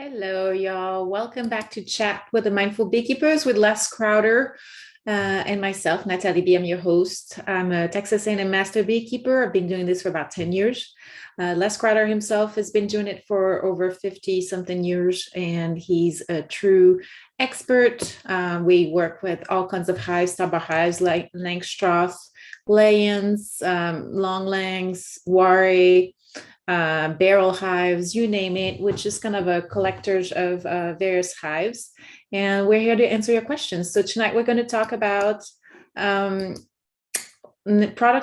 Hello, y'all. Welcome back to Chat with the Mindful Beekeepers with Les Crowder and myself, Nathalie B. I'm your host. I'm a Texas A&M master beekeeper. I've been doing this for about 10 years. Les Crowder himself has been doing it for over 50 something years, and he's a true expert. We work with all kinds of hives, Tabar hives like Langstroth, Layens, Longlangs, Wari, barrel hives, you name it, which is kind of a collectors of various hives. And we're here to answer your questions. So tonight we're going to talk about products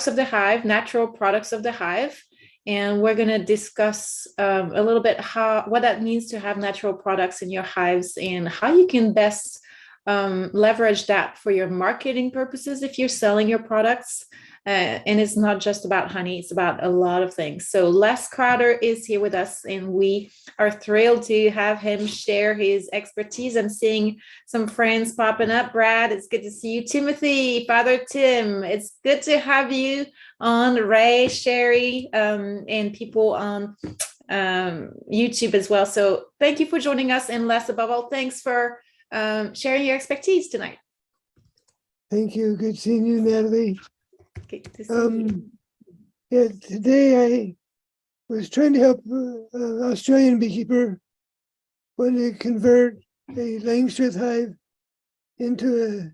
of the hive, natural products of the hive. And we're going to discuss a little bit what that means to have natural products in your hives and how you can best leverage that for your marketing purposes if you're selling your products. And it's not just about honey, it's about a lot of things. So Les Crowder is here with us, and we are thrilled to have him share his expertise. I'm seeing some friends popping up. Brad, it's good to see you. Timothy, Father Tim, it's good to have you on. Ray, Sherry, and people on YouTube as well. So thank you for joining us. And Les, above all, thanks for sharing your expertise tonight. Thank you. Good seeing you, Nathalie. Good to see you. Yeah, today I was trying to help an Australian beekeeper want to convert a Langstroth hive into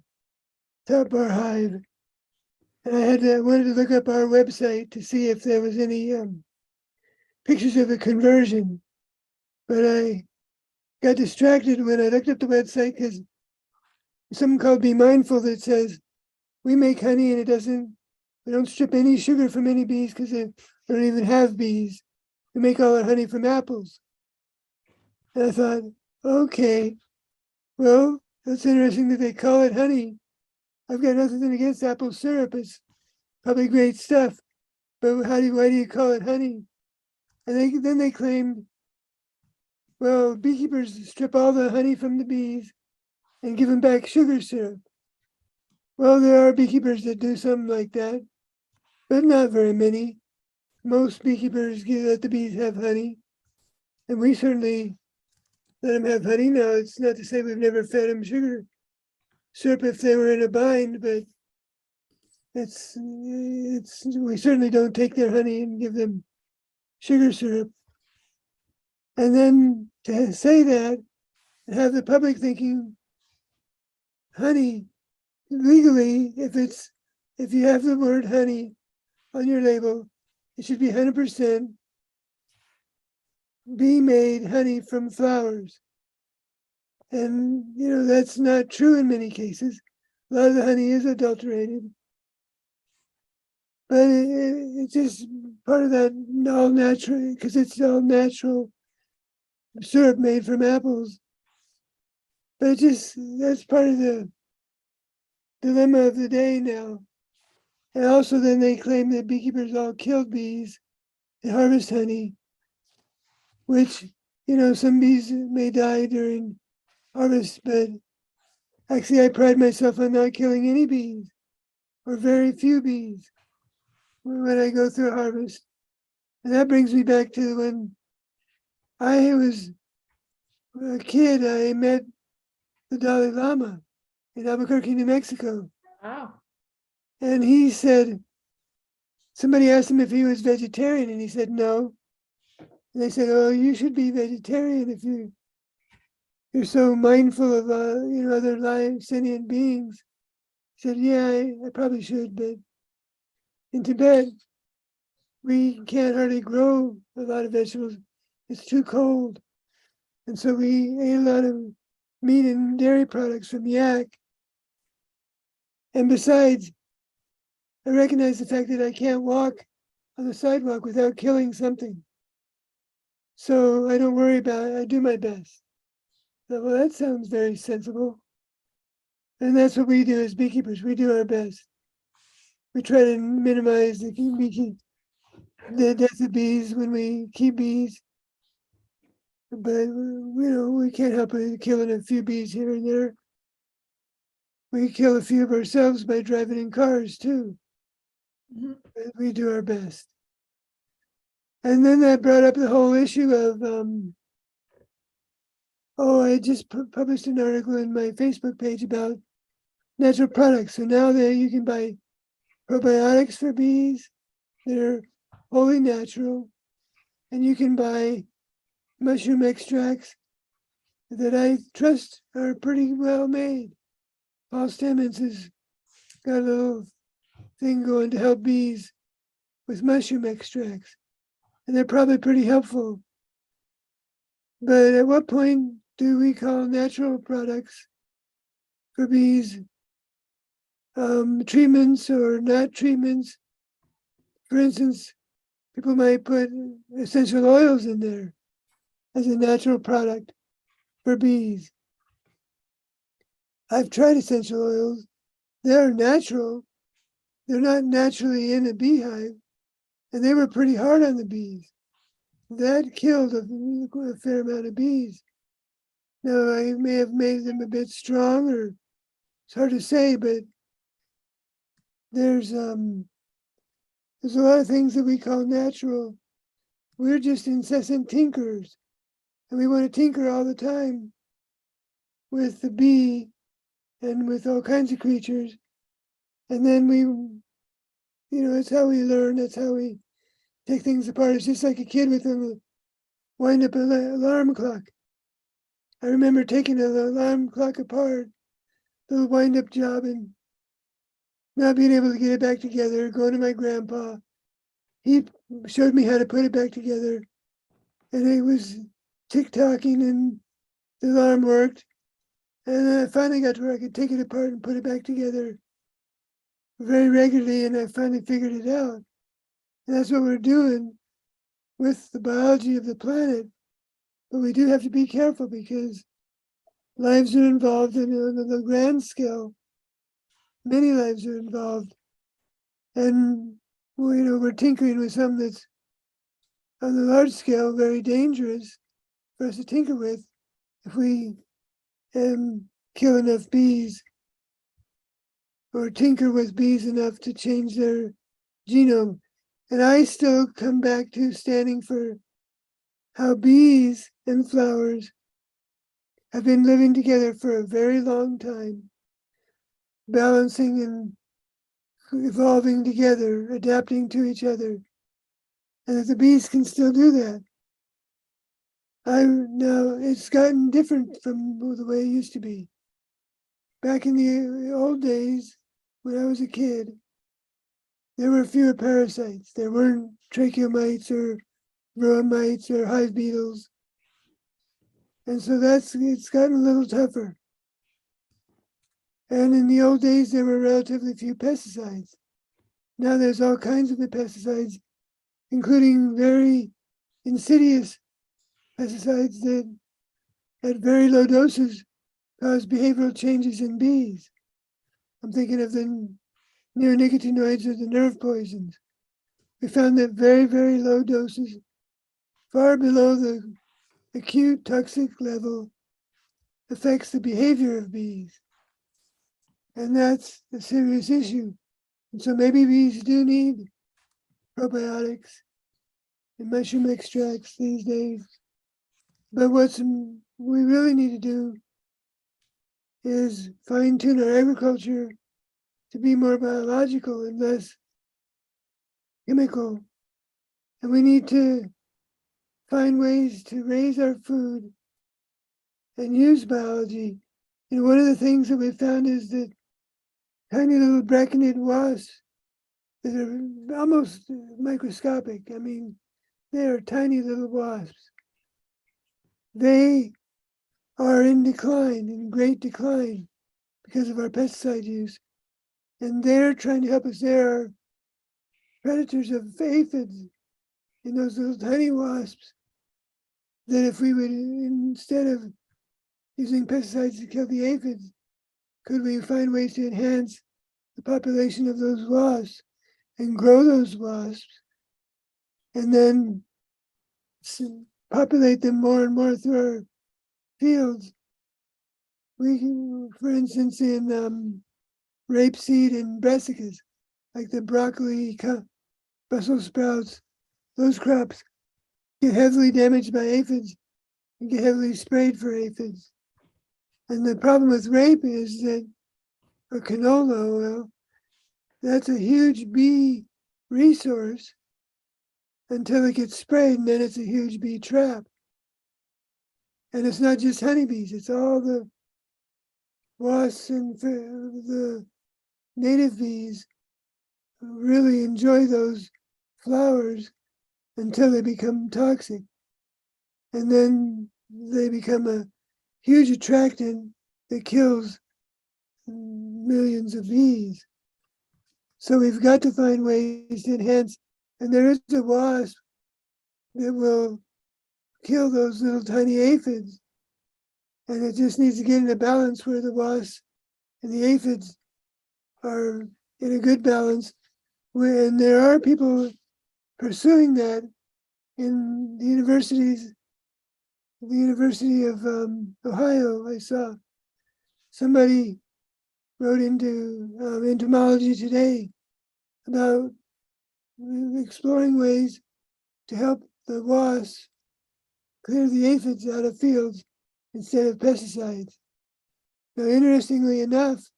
a top bar hive. And I wanted to look up our website to see if there was any pictures of a conversion. But I got distracted when I looked up the website because something called Be Mindful that says we make honey and we don't strip any sugar from any bees because they don't even have bees. We make all our honey from apples. And I thought, okay, well, that's interesting that they call it honey. I've got nothing against apple syrup. It's probably great stuff. But why do you call it honey? And then they claimed, well, beekeepers strip all the honey from the bees and give them back sugar syrup. Well, there are beekeepers that do something like that, but not very many. Most beekeepers let the bees have honey, and we certainly let them have honey. Now, it's not to say we've never fed them sugar syrup if they were in a bind, but we certainly don't take their honey and give them sugar syrup. And then to say that and have the public thinking honey legally, if you have the word honey on your label, it should be 100% bee-made honey from flowers. And, that's not true in many cases. A lot of the honey is adulterated. But it's just part of that all natural, because it's all natural syrup made from apples. But that's part of the dilemma of the day now. And also then they claim that beekeepers all killed bees and harvest honey, which, some bees may die during harvest, but actually I pride myself on not killing any bees or very few bees when I go through harvest. And that brings me back to when I was a kid. I met the Dalai Lama in Albuquerque, New Mexico. Wow. And he said, somebody asked him if he was vegetarian, and he said no. And they said, oh, you should be vegetarian if you're so mindful of other live sentient beings. He said, yeah, I probably should, but in Tibet, we can't hardly grow a lot of vegetables. It's too cold. And so we ate a lot of meat and dairy products from yak. And besides, I recognize the fact that I can't walk on the sidewalk without killing something. So I don't worry about it. I do my best. So, well, that sounds very sensible. And that's what we do as beekeepers. We do our best. We try to minimize the death of bees when we keep bees. But, we can't help it killing a few bees here and there. We kill a few of ourselves by driving in cars, too. Mm-hmm. But we do our best. And then that brought up the whole issue of oh, I just published an article in my Facebook page about natural products. So now that you can buy probiotics for bees, they're wholly natural, and you can buy mushroom extracts that I trust are pretty well made. Paul Stamets has got a little thing going to help bees with mushroom extracts, and they're probably pretty helpful. But at what point do we call natural products for bees treatments or not treatments? For instance, people might put essential oils in there as a natural product for bees. I've tried essential oils. They're natural. They're not naturally in a beehive, and they were pretty hard on the bees. That killed a fair amount of bees. Now, I may have made them a bit strong, or it's hard to say, but there's a lot of things that we call natural. We're just incessant tinkerers, and we want to tinker all the time with the bee and with all kinds of creatures. And then that's how we learn. That's how we take things apart. It's just like a kid with a wind-up alarm clock. I remember taking an alarm clock apart, the wind-up job, and not being able to get it back together, going to my grandpa. He showed me how to put it back together, and it was tick-tocking, and the alarm worked. And then I finally got to where I could take it apart and put it back together very regularly, and I finally figured it out. And that's what we're doing with the biology of the planet. But we do have to be careful because lives are involved on the grand scale. Many lives are involved. And we're tinkering with something that's on the large scale very dangerous for us to tinker with if we kill enough bees or tinker with bees enough to change their genome. And I still come back to standing for how bees and flowers have been living together for a very long time, balancing and evolving together, adapting to each other, and that the bees can still do that. Now it's gotten different from the way it used to be. Back in the old days, when I was a kid, there were fewer parasites. There weren't tracheomites or varroa mites or hive beetles. And so it's gotten a little tougher. And in the old days, there were relatively few pesticides. Now there's all kinds of pesticides, including very insidious pesticides that at very low doses cause behavioral changes in bees. I'm thinking of the neonicotinoids or the nerve poisons. We found that very, very low doses, far below the acute toxic level, affects the behavior of bees. And that's a serious issue. And so maybe bees do need probiotics and mushroom extracts these days. But what we really need to do is fine-tune our agriculture to be more biological and less chemical. And we need to find ways to raise our food and use biology. One of the things that we found is that tiny little braconid wasps that are almost microscopic. I mean, they are tiny little wasps. They are in decline, in great decline, because of our pesticide use. And they're trying to help us. They're predators of aphids in those little tiny wasps that if we would, instead of using pesticides to kill the aphids, could we find ways to enhance the population of those wasps and grow those wasps and then populate them more and more through our fields? We can, for instance, in rapeseed and brassicas, like the broccoli, Brussels sprouts, those crops get heavily damaged by aphids and get heavily sprayed for aphids. And the problem with rape is that, or canola oil, that's a huge bee resource until it gets sprayed, and then it's a huge bee trap. And it's not just honeybees, it's all the wasps and the native bees who really enjoy those flowers until they become toxic. And then they become a huge attractant that kills millions of bees. So we've got to find ways to enhance, and there is a wasp that will kill those little tiny aphids. And it just needs to get in a balance where the wasps and the aphids are in a good balance. And there are people pursuing that in the universities. The University of Ohio, I saw somebody wrote into Entomology Today about exploring ways to help the wasps clear the aphids out of fields instead of pesticides. Now, interestingly enough,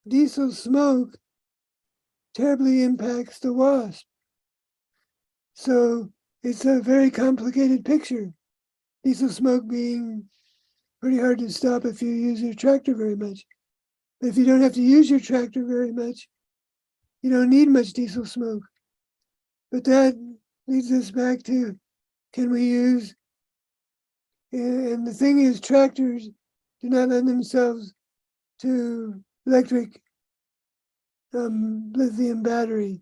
diesel smoke terribly impacts the wasp. So it's a very complicated picture. Diesel smoke being pretty hard to stop if you use your tractor very much. But if you don't have to use your tractor very much, you don't need much diesel smoke. But that leads us back to, can we use, and the thing is, tractors do not lend themselves to electric lithium battery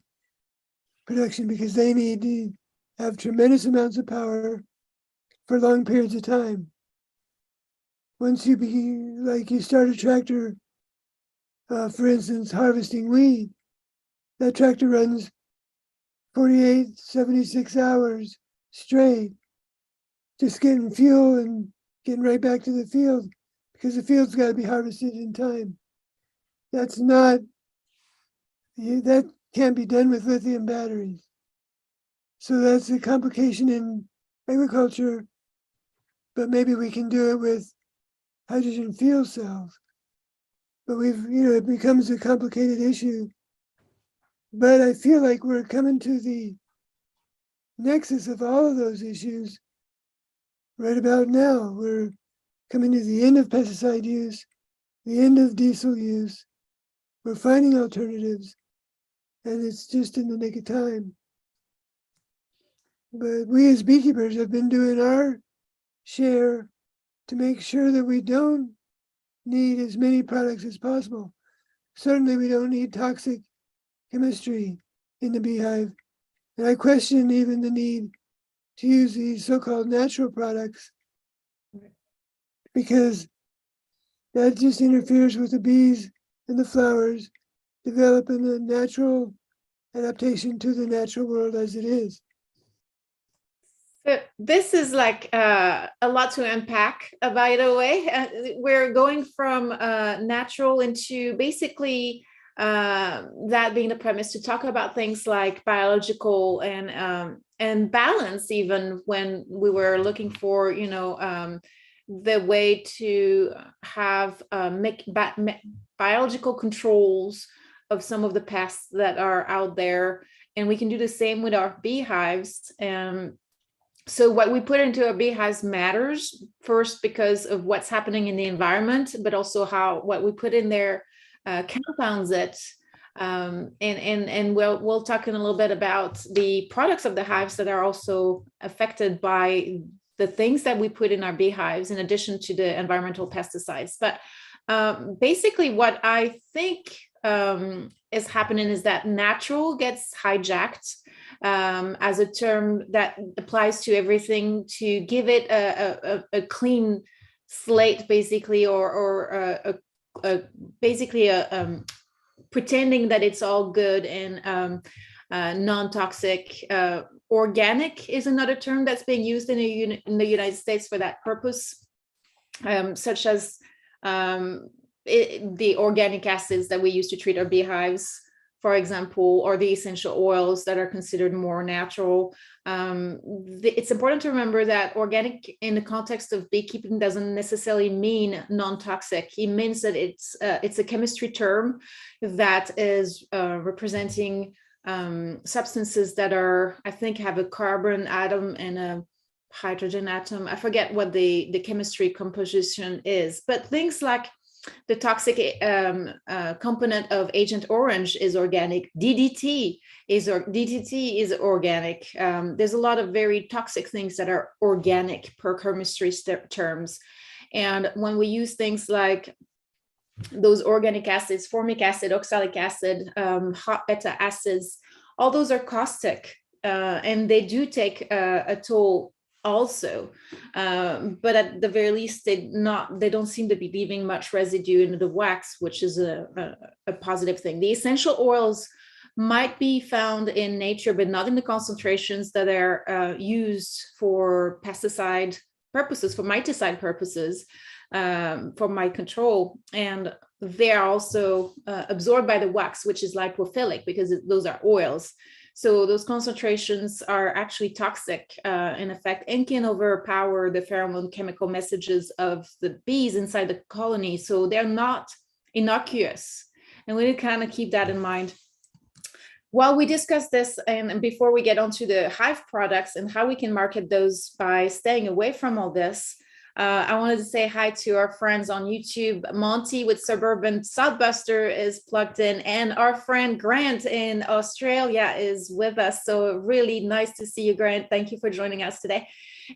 production because they need to have tremendous amounts of power for long periods of time. Once you start a tractor, for instance, harvesting wheat, that tractor runs 48, 76 hours straight, just getting fuel and getting right back to the field because the field's got to be harvested in time. That can't be done with lithium batteries. So that's a complication in agriculture, but maybe we can do it with hydrogen fuel cells. But it becomes a complicated issue. But I feel like we're coming to the nexus of all of those issues right about now. We're coming to the end of pesticide use, the end of diesel use. We're finding alternatives, and it's just in the nick of time. But we as beekeepers have been doing our share to make sure that we don't need as many products as possible. Certainly we don't need toxic chemistry in the beehive. And I question even the need to use these so-called natural products because that just interferes with the bees and the flowers developing a natural adaptation to the natural world as it is. So this is like a lot to unpack, by the way. We're going from natural into basically that being the premise to talk about things like biological and balance, even when we were looking for, the way to have make biological controls of some of the pests that are out there. And we can do the same with our beehives. So what we put into our beehives matters, first because of what's happening in the environment, but also what we put in there compounds it. And we'll talk in a little bit about the products of the hives that are also affected by the things that we put in our beehives, in addition to the environmental pesticides. But basically what I think is happening is that natural gets hijacked as a term that applies to everything, to give it a clean slate, basically, or basically pretending that it's all good and non-toxic. Organic is another term that's being used in the United States for that purpose, such as the organic acids that we use to treat our beehives for example, or the essential oils that are considered more natural. It's important to remember that organic in the context of beekeeping doesn't necessarily mean non-toxic. It means that it's a chemistry term that is representing substances that are, I think, have a carbon atom and a hydrogen atom. I forget what the chemistry composition is, but things like the toxic component of Agent Orange is organic. DDT is organic. There's a lot of very toxic things that are organic per chemistry terms. And when we use things like those organic acids, formic acid, oxalic acid, hot beta acids, all those are caustic, and they do take a toll also, but at the very least they don't seem to be leaving much residue in the wax, which is a positive thing. The essential oils might be found in nature, but not in the concentrations that are used for pesticide purposes, for miticide purposes, for mite control, and they're also absorbed by the wax, which is lipophilic because those are oils. So those concentrations are actually toxic in effect and can overpower the pheromone chemical messages of the bees inside the colony. So they're not innocuous. And we need to kind of keep that in mind. While we discuss this, and before we get onto the hive products and how we can market those by staying away from all this, I wanted to say hi to our friends on YouTube. Monty with Suburban Southbuster is plugged in, and our friend Grant in Australia is with us. So really nice to see you, Grant. Thank you for joining us today.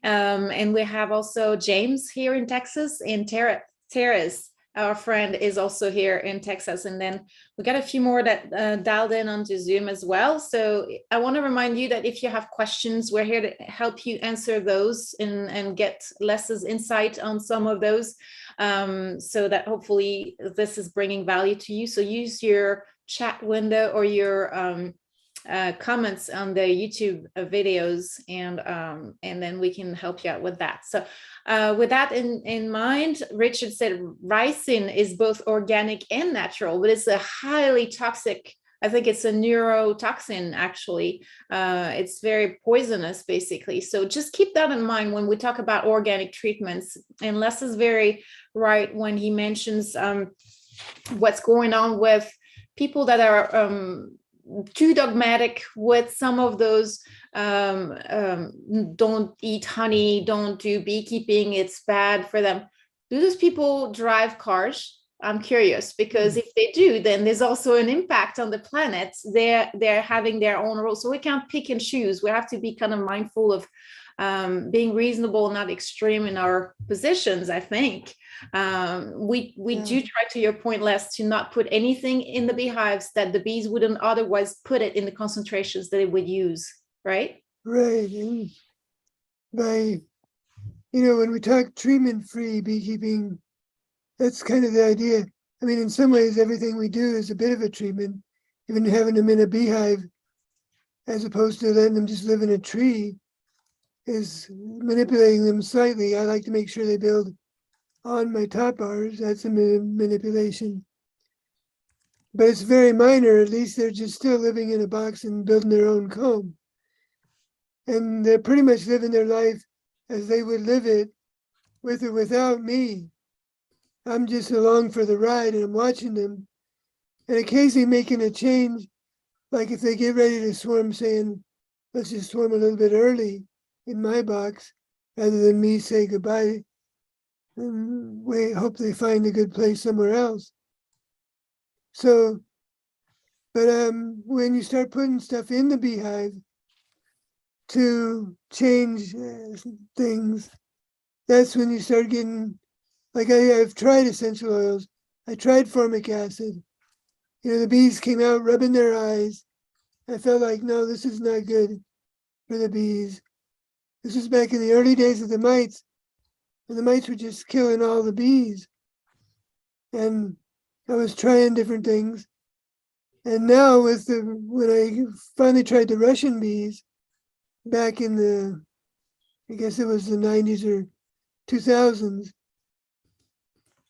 And we have also James here in Texas, and Terrace, our friend, is also here in Texas. And then we got a few more that dialed in onto Zoom as well. So I want to remind you that if you have questions, we're here to help you answer those and get Les's insight on some of those, so that hopefully this is bringing value to you. So use your chat window or your comments on the YouTube videos, and then we can help you out with that. So with that in mind, Richard said ricin is both organic and natural, but it's a highly toxic. I think it's a neurotoxin, actually. It's very poisonous, basically. So just keep that in mind when we talk about organic treatments. And Les is very right when he mentions what's going on with people that are too dogmatic with some of those, don't eat honey, don't do beekeeping, it's bad for them. Do those people drive cars? I'm curious, because if they do, then there's also an impact on the planet. They're having their own rules. So we can't pick and choose. We have to be kind of mindful of being reasonable, not extreme in our positions, I think. We do try, to your point, Les, to not put anything in the beehives that the bees wouldn't otherwise put it in the concentrations that it would use, right? Right. And by, when we talk treatment-free beekeeping, that's kind of the idea. I mean, in some ways, everything we do is a bit of a treatment, even having them in a beehive, as opposed to letting them just live in a tree, is manipulating them slightly. I like to make sure they build on my top bars. That's a manipulation. But it's very minor. At least they're just still living in a box and building their own comb. And they're pretty much living their life as they would live it, with or without me. I'm just along for the ride, and I'm watching them, and occasionally making a change, like if they get ready to swarm, saying, let's just swarm a little bit early in my box, rather than me say goodbye, and we hope they find a good place somewhere else. So, but when you start putting stuff in the beehive to change things, that's when you start getting, like I've tried essential oils. I tried formic acid. The bees came out rubbing their eyes. I felt like, no, this is not good for the bees. This was back in the early days of the mites, and the mites were just killing all the bees. And I was trying different things. And now when I finally tried the Russian bees back in the, I guess it was the 90s or 2000s,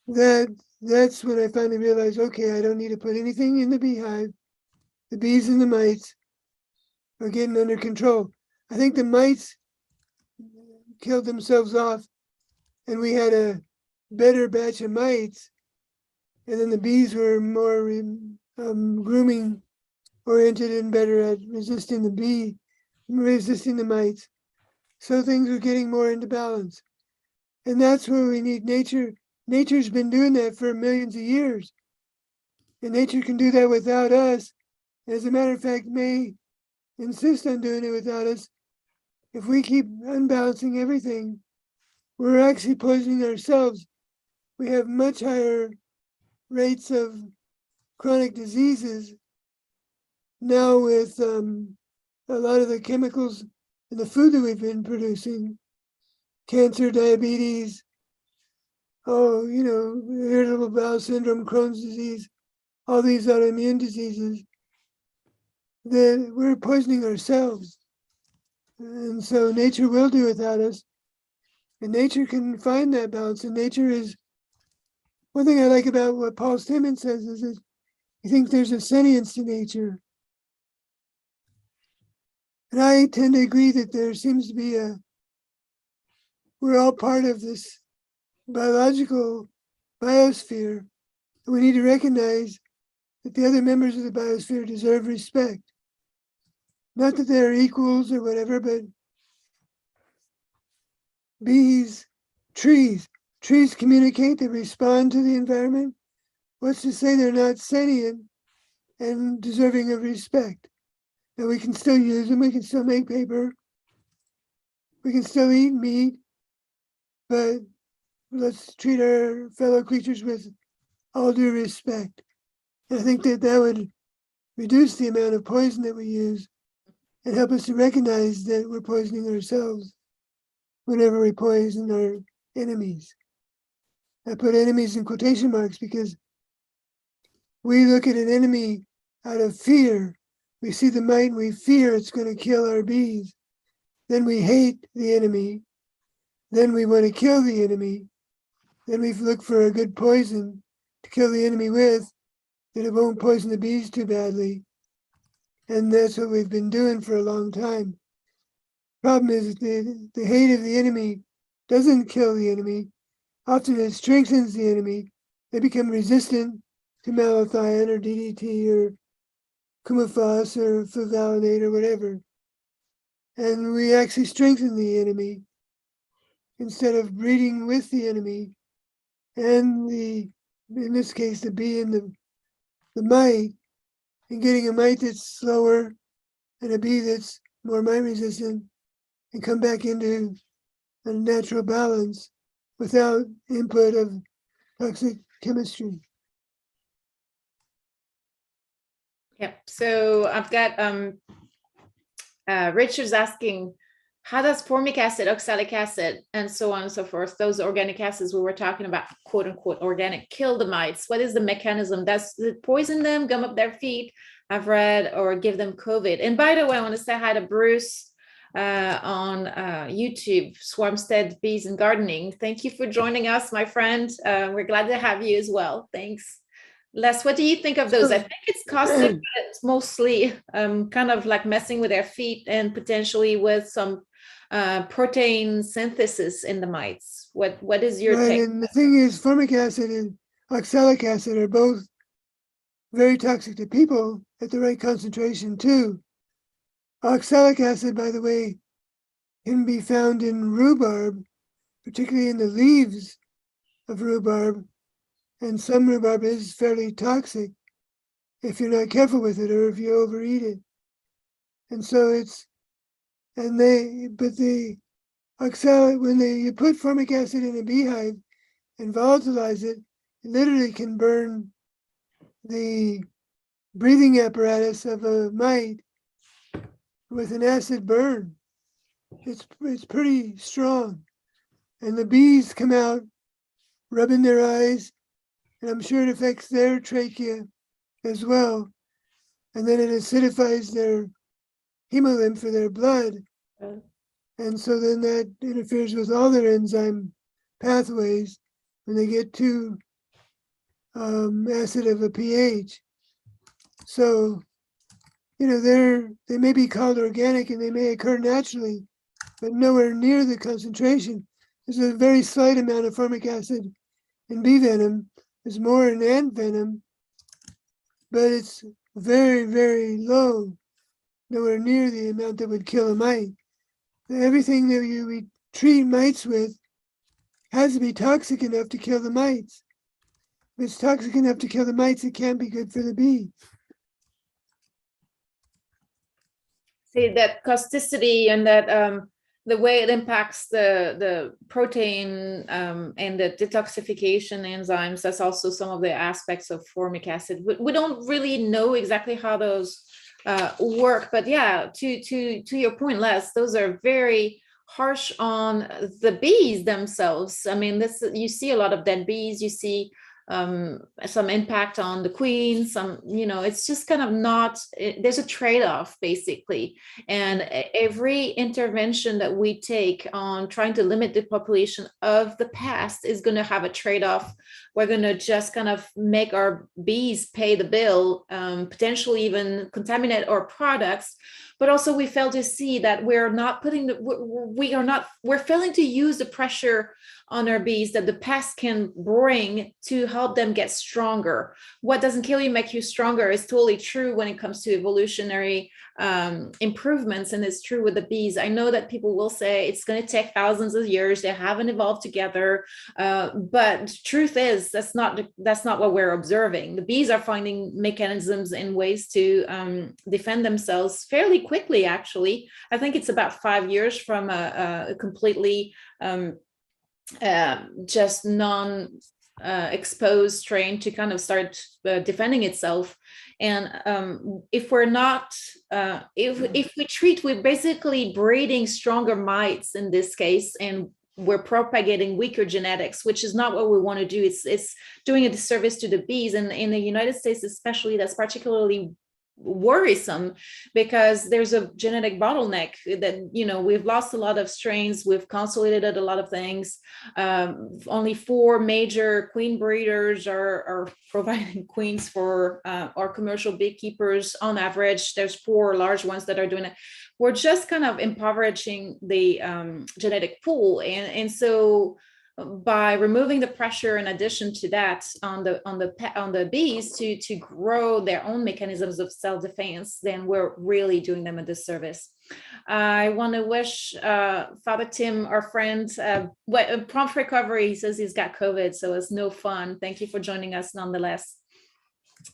that's when I finally realized, okay, I don't need to put anything in the beehive the bees and the mites are getting under control. I think the mites killed themselves off, and we had a better batch of mites, and then the bees were more grooming oriented and better at resisting the mites. So things were getting more into balance. And that's where we need nature. Nature's been doing that for millions of years. And nature can do that without us. As a matter of fact, may insist on doing it without us. If we keep unbalancing everything, we're actually poisoning ourselves. We have much higher rates of chronic diseases now with a lot of the chemicals in the food that we've been producing, cancer, diabetes, irritable bowel syndrome, Crohn's disease, all these autoimmune diseases, that we're poisoning ourselves. And so nature will do without us. And nature can find that balance. And nature is, one thing I like about what Paul Stamets says is that he thinks there's a sentience to nature. And I tend to agree that there seems to be we're all part of this biological biosphere. And we need to recognize that the other members of the biosphere deserve respect. Not that they're equals or whatever, but bees, trees communicate, they respond to the environment. What's to say they're not sentient and deserving of respect? Now we can still use them, we can still make paper, we can still eat meat, but let's treat our fellow creatures with all due respect. And I think that would reduce the amount of poison that we use and help us to recognize that we're poisoning ourselves whenever we poison our enemies. I put enemies in quotation marks because we look at an enemy out of fear. We see the mite and we fear it's going to kill our bees. Then we hate the enemy. Then we want to kill the enemy. Then we look for a good poison to kill the enemy with, that it won't poison the bees too badly. And that's what we've been doing for a long time. Problem is that the hate of the enemy doesn't kill the enemy. Often it strengthens the enemy. They become resistant to malathion or DDT or coumaphos or fluvalinate or whatever. And we actually strengthen the enemy instead of breeding with the enemy and in this case, the bee and the mite, and getting a mite that's slower and a bee that's more mite resistant, and come back into a natural balance without input of toxic chemistry. Yep. So I've got Richard's asking, how does formic acid, oxalic acid, and so on and so forth, those organic acids we were talking about, quote unquote, organic, kill the mites? What is the mechanism? Does it poison them, gum up their feet, I've read, or give them COVID? And by the way, I want to say hi to Bruce on YouTube, Swarmstead Bees and Gardening. Thank you for joining us, my friend. We're glad to have you as well. Thanks. Les, what do you think of those? I think it's caustic, but it's mostly kind of like messing with their feet and potentially with some protein synthesis in the mites. What is your take? And the thing is, formic acid and oxalic acid are both very toxic to people at the right concentration too. Oxalic acid, by the way, can be found in rhubarb, particularly in the leaves of rhubarb. And some rhubarb is fairly toxic if you're not careful with it or if you overeat it. And so the oxalic, when you put formic acid in a beehive and volatilize it, it literally can burn the breathing apparatus of a mite with an acid burn. It's pretty strong. And the bees come out rubbing their eyes, and I'm sure it affects their trachea as well. And then it acidifies their hemolymph for their blood. And so then that interferes with all their enzyme pathways when they get too acid of a pH. So they may be called organic and they may occur naturally, but nowhere near the concentration. There's a very slight amount of formic acid in bee venom. There's more in ant venom, but it's very, very low, nowhere near the amount that would kill a mite. Everything that we treat mites with has to be toxic enough to kill the mites. If it's toxic enough to kill the mites, it can't be good for the bee. See that causticity and that the way it impacts the protein and the detoxification enzymes, that's also some of the aspects of formic acid. We don't really know exactly how those work, but yeah, to your point, Les, those are very harsh on the bees themselves. I mean, this, you see a lot of dead bees, you see some impact on the queen, it's just kind of not, there's a trade-off basically. And every intervention that we take on trying to limit the population of the pest is going to have a trade-off. We're going to just kind of make our bees pay the bill, potentially even contaminate our products. But also we fail to see that we're failing to use the pressure on our bees that the pest can bring to help them get stronger. What doesn't kill you make you stronger is totally true when it comes to evolutionary improvements, and it's true with the bees. I know that people will say it's going to take thousands of years, they haven't evolved together, but truth is that's not what we're observing. The bees are finding mechanisms and ways to defend themselves fairly quickly. Actually, I think it's about 5 years from a completely just non-exposed strain to kind of start defending itself. And if we're not, if we treat, we're basically breeding stronger mites in this case, and we're propagating weaker genetics, which is not what we want to do. It's doing a disservice to the bees. And in the United States, especially, that's particularly worrisome because there's a genetic bottleneck that, we've lost a lot of strains, we've consolidated a lot of things. Only 4 major queen breeders are providing queens for our commercial beekeepers on average. There's 4 large ones that are doing it. We're just kind of impoverishing the genetic pool, and so by removing the pressure in addition to that on the bees to grow their own mechanisms of self-defense, then we're really doing them a disservice. I want to wish Father Tim, our friend, prompt recovery. He says he's got COVID, so it's no fun. Thank you for joining us nonetheless.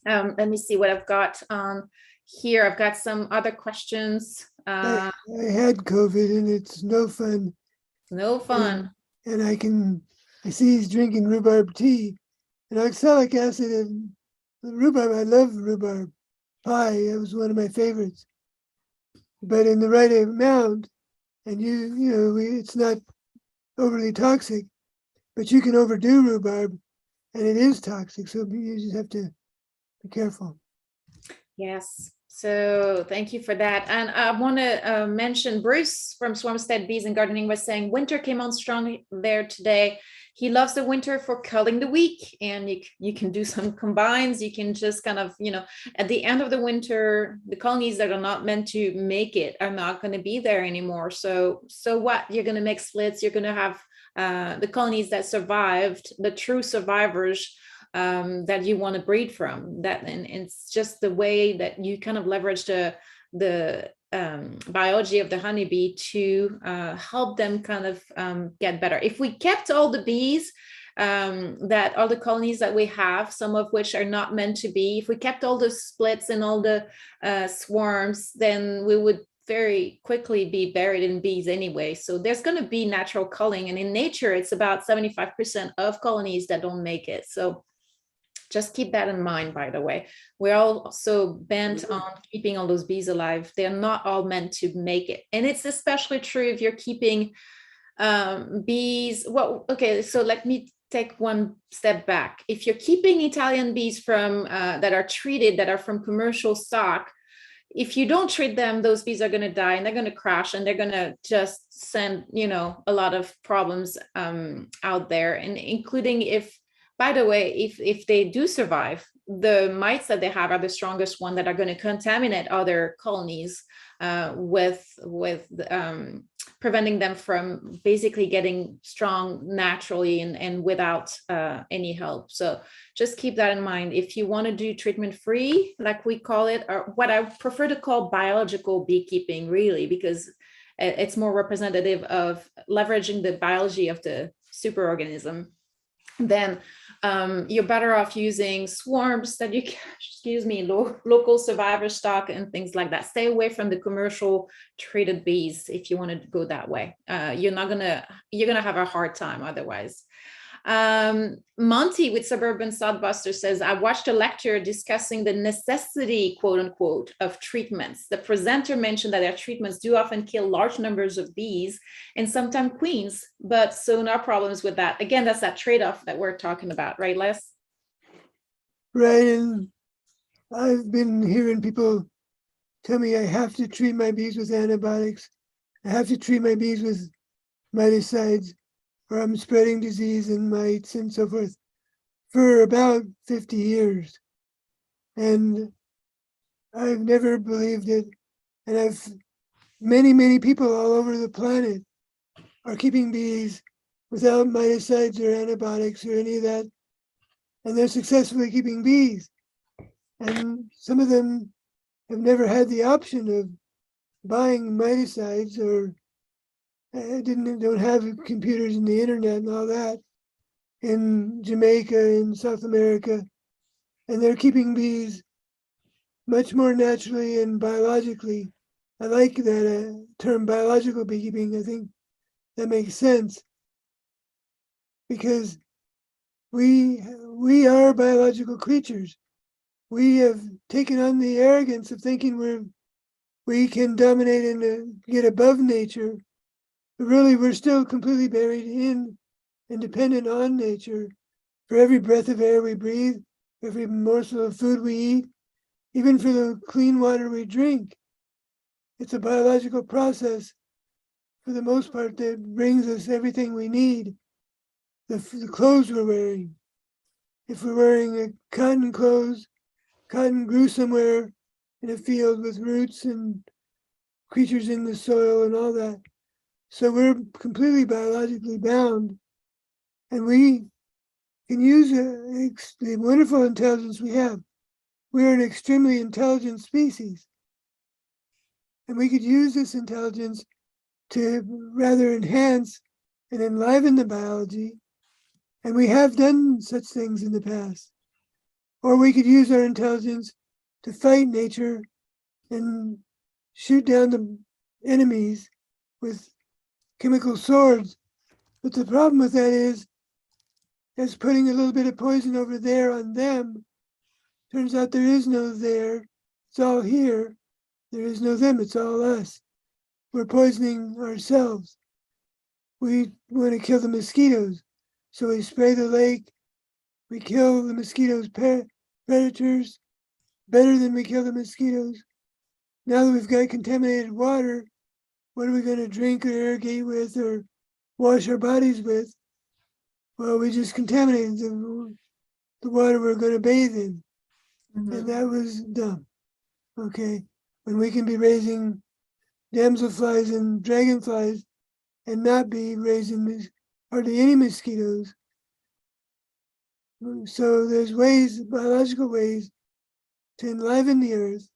Let me see what I've got on here. I've got some other questions. I had COVID and it's no fun. No fun. And I see he's drinking rhubarb tea and oxalic acid and rhubarb. I love rhubarb pie. It was one of my favorites. But in the right amount, and it's not overly toxic, but you can overdo rhubarb and it is toxic. So you just have to be careful. Yes. So thank you for that. And I want to mention Bruce from Swarmstead Bees and Gardening was saying winter came on strong there today. He loves the winter for culling the weak, and you can do some combines. You can just kind of, at the end of the winter, the colonies that are not meant to make it are not going to be there anymore. So what? You're going to make splits. You're going to have the colonies that survived, the true survivors, that you want to breed from. That, and it's just the way that you kind of leverage the biology of the honeybee to help them kind of get better. If we kept all the bees, that all the colonies that we have, some of which are not meant to be, if we kept all the splits and all the swarms, then we would very quickly be buried in bees anyway. So there's going to be natural culling, and in nature it's about 75% of colonies that don't make it. So just keep that in mind, by the way. We're all so bent on keeping all those bees alive. They're not all meant to make it. And it's especially true if you're keeping bees. Well, okay, so let me take one step back. If you're keeping Italian bees from that are treated, that are from commercial stock, if you don't treat them, those bees are going to die and they're going to crash, and they're going to just send, a lot of problems out there, and including if, by the way, if they do survive, the mites that they have are the strongest one that are going to contaminate other colonies with preventing them from basically getting strong naturally and without any help. So just keep that in mind. If you want to do treatment free, like we call it, or what I prefer to call biological beekeeping, really, because it's more representative of leveraging the biology of the superorganism, then you're better off using swarms that you can, excuse me, local survivor stock and things like that. Stay away from the commercial treated bees if you want to go that way. You're gonna have a hard time otherwise. Monty with Suburban Sodbuster says, I watched a lecture discussing the necessity, quote unquote, of treatments. The presenter mentioned that their treatments do often kill large numbers of bees and sometimes queens, but so no problems with that. Again, that's that trade-off that we're talking about, right, Les? Right, and I've been hearing people tell me I have to treat my bees with antibiotics. I have to treat my bees with miticides, or I'm spreading disease and mites and so forth for about 50 years. And I've never believed it. And many people all over the planet are keeping bees without miticides or antibiotics or any of that. And they're successfully keeping bees. And some of them have never had the option of buying miticides, or don't have computers and the internet and all that in Jamaica, in South America, and they're keeping bees much more naturally and biologically. I like that term, biological beekeeping. I think that makes sense because we are biological creatures. We have taken on the arrogance of thinking we can dominate and get above nature. But really, we're still completely buried in and dependent on nature for every breath of air we breathe, every morsel of food we eat, even for the clean water we drink. It's a biological process, for the most part, that brings us everything we need. The clothes we're wearing. If we're wearing cotton clothes, cotton grew somewhere in a field with roots and creatures in the soil and all that. So we're completely biologically bound, and we can use the wonderful intelligence we have. We're an extremely intelligent species, and we could use this intelligence to rather enhance and enliven the biology, and we have done such things in the past. Or we could use our intelligence to fight nature and shoot down the enemies with chemical swords. But the problem with that is putting a little bit of poison over there on them. Turns out there is no there. It's all here. There is no them. It's all us. We're poisoning ourselves. We want to kill the mosquitoes. So we spray the lake. We kill the mosquitoes' predators better than we kill the mosquitoes. Now that we've got contaminated water, what are we going to drink or irrigate with or wash our bodies with? Well, we just contaminated the water we're going to bathe in. Mm-hmm. And that was dumb. Okay. When we can be raising damselflies and dragonflies and not be raising hardly any mosquitoes. So there's ways, biological ways, to enliven the earth,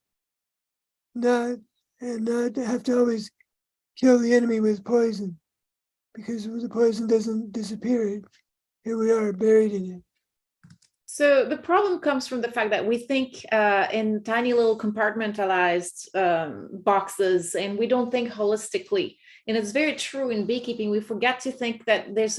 not have to always kill the enemy with poison, because the poison doesn't disappear. Here we are, buried in it. So the problem comes from the fact that we think in tiny little compartmentalized boxes, and we don't think holistically. And it's very true in beekeeping. We forget to think that there's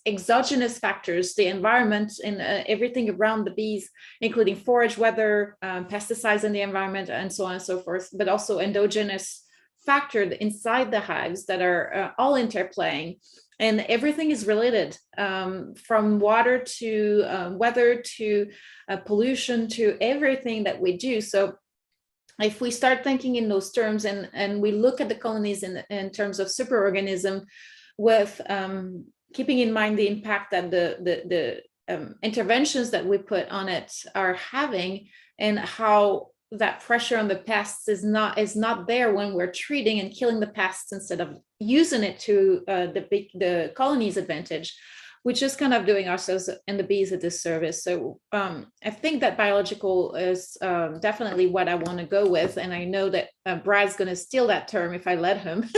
exogenous factors, the environment and everything around the bees, including forage, weather, pesticides in the environment, and so on and so forth, but also endogenous factors inside the hives that are all interplaying. And everything is related, from water to weather to pollution to everything that we do. So if we start thinking in those terms and we look at the colonies in terms of superorganism with keeping in mind the impact that the interventions that we put on it are having, and how that pressure on the pests is not there when we're treating and killing the pests instead of using it to the colony's advantage, which is kind of doing ourselves and the bees a disservice. So I think that biological is definitely what I want to go with, and I know that Brad's going to steal that term if I let him.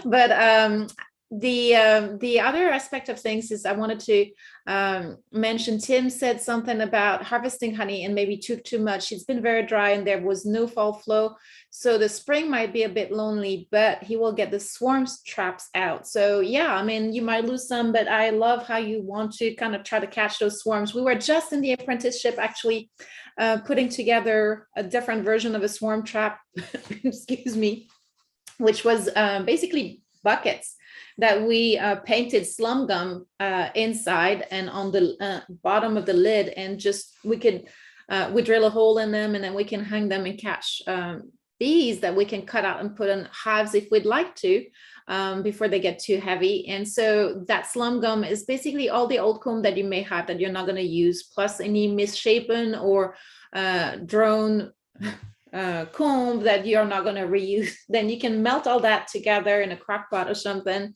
But the other aspect of things is I wanted to mention, Tim said something about harvesting honey and maybe took too much. It's been very dry and there was no fall flow. So the spring might be a bit lonely, but he will get the swarms traps out. So yeah, I mean, you might lose some, but I love how you want to kind of try to catch those swarms. We were just in the apprenticeship actually putting together a different version of a swarm trap, excuse me, which was basically buckets that we painted slum gum inside and on the bottom of the lid, and just we drill a hole in them and then we can hang them and catch bees that we can cut out and put in hives if we'd like to, before they get too heavy. And so that slum gum is basically all the old comb that you may have that you're not going to use, plus any misshapen or drone comb that you're not going to reuse. Then you can melt all that together in a crock pot or something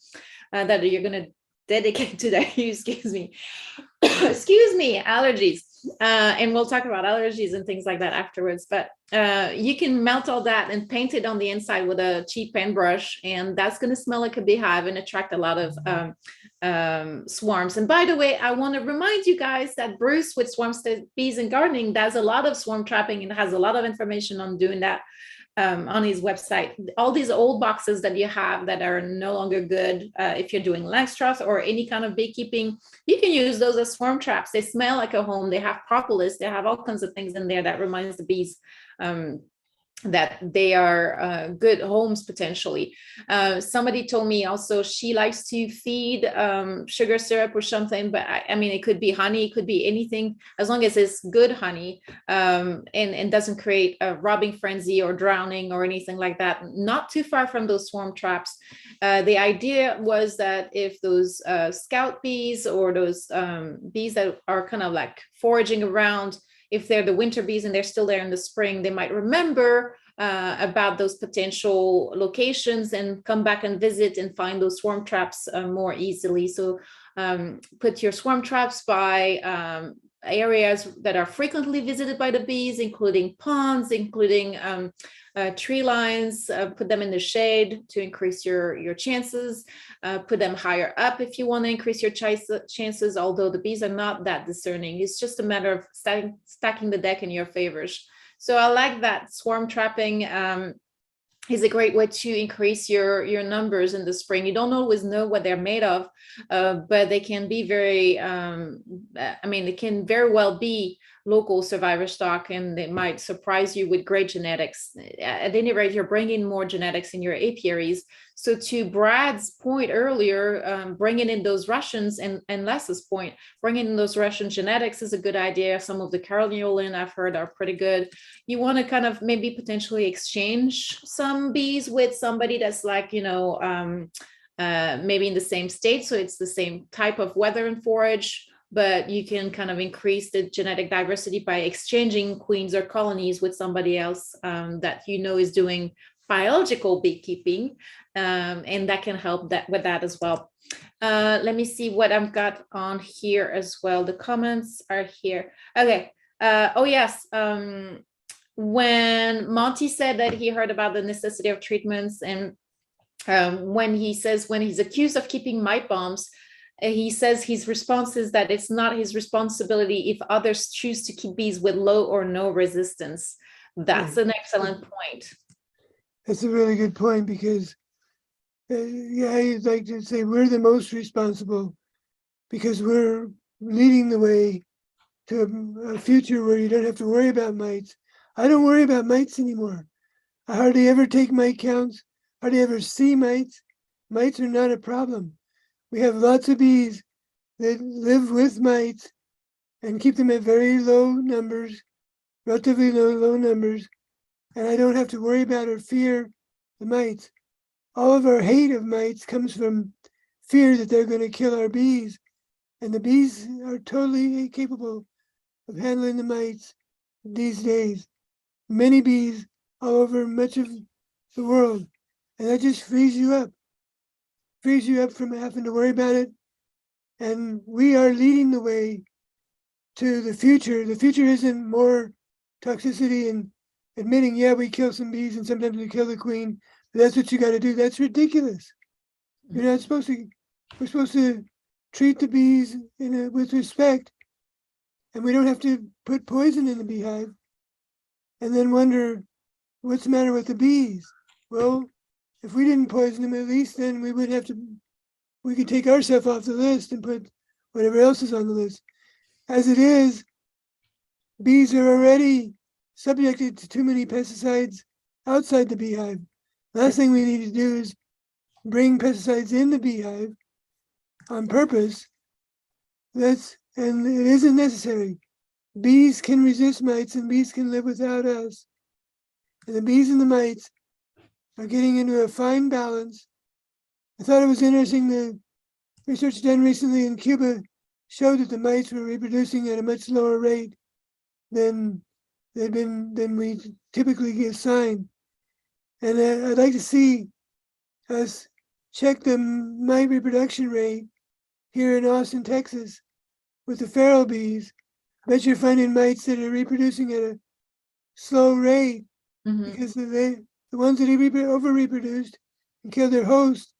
that you're going to dedicate to that. Excuse me, allergies. And we'll talk about allergies and things like that afterwards. But you can melt all that and paint it on the inside with a cheap paintbrush, and that's going to smell like a beehive and attract a lot of swarms. And by the way, I want to remind you guys that Bruce with Swarms, Bees and Gardening does a lot of swarm trapping and has a lot of information on doing that on his website. All these old boxes that you have that are no longer good, if you're doing Langstroth or any kind of beekeeping, you can use those as swarm traps. They smell like a home. They have propolis. They have all kinds of things in there that reminds the bees that they are good homes potentially. Somebody told me also she likes to feed sugar syrup or something, but I mean, it could be honey, it could be anything, as long as it's good honey and doesn't create a robbing frenzy or drowning or anything like that. Not too far from those swarm traps. The idea was that if those scout bees or those bees that are kind of like foraging around, if they're the winter bees and they're still there in the spring, they might remember about those potential locations and come back and visit and find those swarm traps more easily. So put your swarm traps by areas that are frequently visited by the bees, including ponds, including tree lines. Put them in the shade to increase your chances. Put them higher up if you want to increase your chances, although the bees are not that discerning. It's just a matter of stacking the deck in your favors. So I like that swarm trapping is a great way to increase your numbers in the spring. You don't always know what they're made of, but they can be very, I mean, it can very well be local survivor stock, and they might surprise you with great genetics. At any rate, you're bringing more genetics in your apiaries. So to Brad's point earlier, bringing in those Russians, and Les's point, bringing in those Russian genetics is a good idea. Some of the Carniolan I've heard are pretty good. You want to kind of maybe potentially exchange some bees with somebody that's like, you know, maybe in the same state. So it's the same type of weather and forage, but you can kind of increase the genetic diversity by exchanging queens or colonies with somebody else that you know is doing biological beekeeping, and that can help with that as well. Let me see what I've got on here as well. The comments are here. Okay. Oh yes. When Monty said that he heard about the necessity of treatments, and when he's accused of keeping mite bombs, he says his response is that it's not his responsibility if others choose to keep bees with low or no resistance. That's an excellent point. That's a really good point, because yeah, I'd like to say we're the most responsible, because we're leading the way to a future where you don't have to worry about mites. I don't worry about mites anymore. I hardly ever take mite counts, hardly ever see mites. Mites are not a problem. We have lots of bees that live with mites and keep them at very low numbers, relatively low numbers, and I don't have to worry about or fear the mites. All of our hate of mites comes from fear that they're going to kill our bees, And the bees are totally capable of handling the mites these days. Many bees all over much of the world. And that just frees you up from having to worry about it. And we are leading the way to the future. The future isn't more toxicity and admitting, yeah, we kill some bees and sometimes we kill the queen, but that's what you got to do. That's ridiculous. You're not supposed to, we're supposed to treat the bees with respect, and we don't have to put poison in the beehive and then wonder what's the matter with the bees. Well, if we didn't poison them, at least then we could take ourselves off the list and put whatever else is on the list. As it is, bees are already subjected to too many pesticides outside the beehive. Last thing we need to do is bring pesticides in the beehive on purpose. And it isn't necessary. Bees can resist mites and bees can live without us. And the bees and the mites are getting into a fine balance. I thought it was interesting, the research done recently in Cuba showed that the mites were reproducing at a much lower rate than we typically assign. And I'd like to see us check the mite reproduction rate here in Austin, Texas, with the feral bees. I bet you're finding mites that are reproducing at a slow rate because the ones that over reproduced and killed their host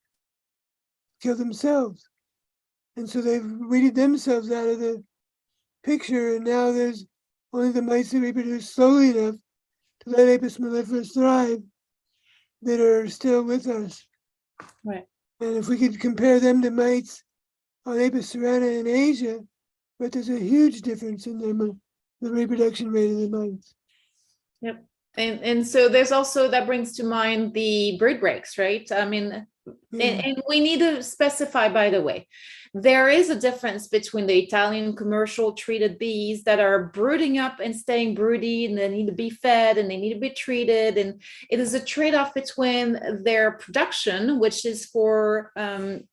kill themselves. And so they've weeded themselves out of the picture, and now there's only the mites that reproduce slowly enough to let Apis mellifera thrive that are still with us. Right. And if we could compare them to mites on Apis cerana in Asia, but there's a huge difference in the reproduction rate of the mites. Yep. And so there's also, that brings to mind the brood breaks, right? I mean, and we need to specify, by the way, there is a difference between the Italian commercial treated bees that are brooding up and staying broody, and they need to be fed and they need to be treated. And it is a trade-off between their production, which is for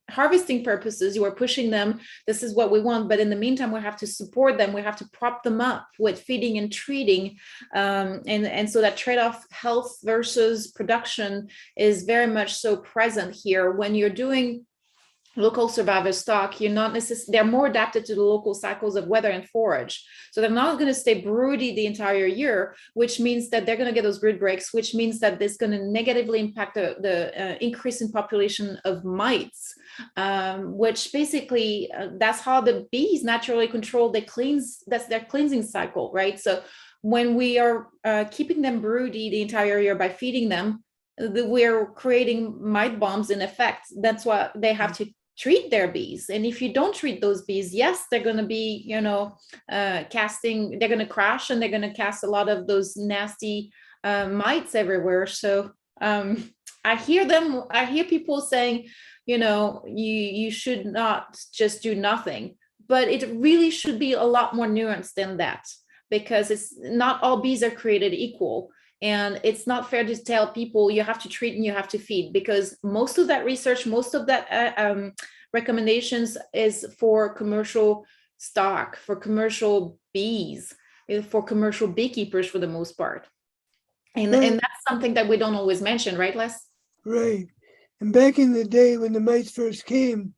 harvesting purposes. You are pushing them. This is what we want. But in the meantime, we have to support them. We have to prop them up with feeding and treating. And so that trade-off, health versus production, is very much so present here. When you're doing local survivor stock, you're not necessarily, they're more adapted to the local cycles of weather and forage. So they're not going to stay broody the entire year, which means that they're going to get those brood breaks, which means that this is going to negatively impact the increase in population of mites, which basically that's how the bees naturally control that's their cleansing cycle, right? So when we are keeping them broody the entire year by feeding them, we're creating mite bombs in effect. That's why they have to treat their bees. And if you don't treat those bees, yes, they're going to be, casting, they're going to crash, and they're going to cast a lot of those nasty mites everywhere. So I hear people saying, you should not just do nothing, but it really should be a lot more nuanced than that, because it's not all bees are created equal. And it's not fair to tell people you have to treat and you have to feed, because most of that research, most of that recommendations is for commercial stock, for commercial bees, for commercial beekeepers for the most part. And that's something that we don't always mention, right, Les? Right. And back in the day when the mites first came,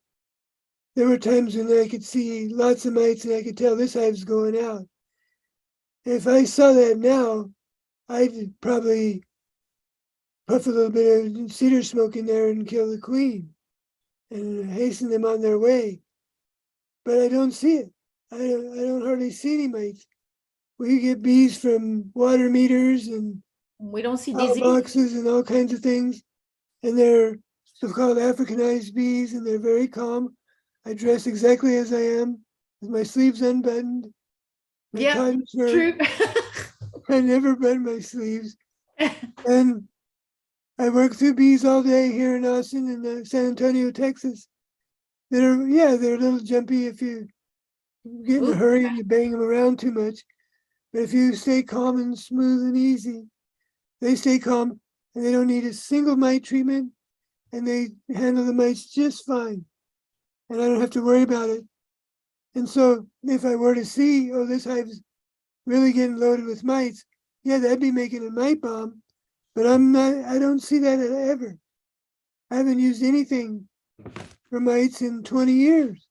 there were times when I could see lots of mites and I could tell this hive's going out. If I saw that now, I'd probably puff a little bit of cedar smoke in there and kill the queen and hasten them on their way. But I don't see it. I don't hardly see any mites. We get bees from water meters and we don't see disease boxes and all kinds of things. And they're so-called Africanized bees, and they're very calm. I dress exactly as I am, with my sleeves unbuttoned. Yeah, true. I never button my sleeves. And I work through bees all day here in Austin and San Antonio, Texas. They're a little jumpy if you get in a hurry and you bang them around too much. But if you stay calm and smooth and easy, they stay calm and they don't need a single mite treatment, and they handle the mites just fine. And I don't have to worry about it. And so if I were to see, oh, this hive's really getting loaded with mites, yeah, that'd be making a mite bomb. But I don't see that ever. I haven't used anything for mites in 20 years.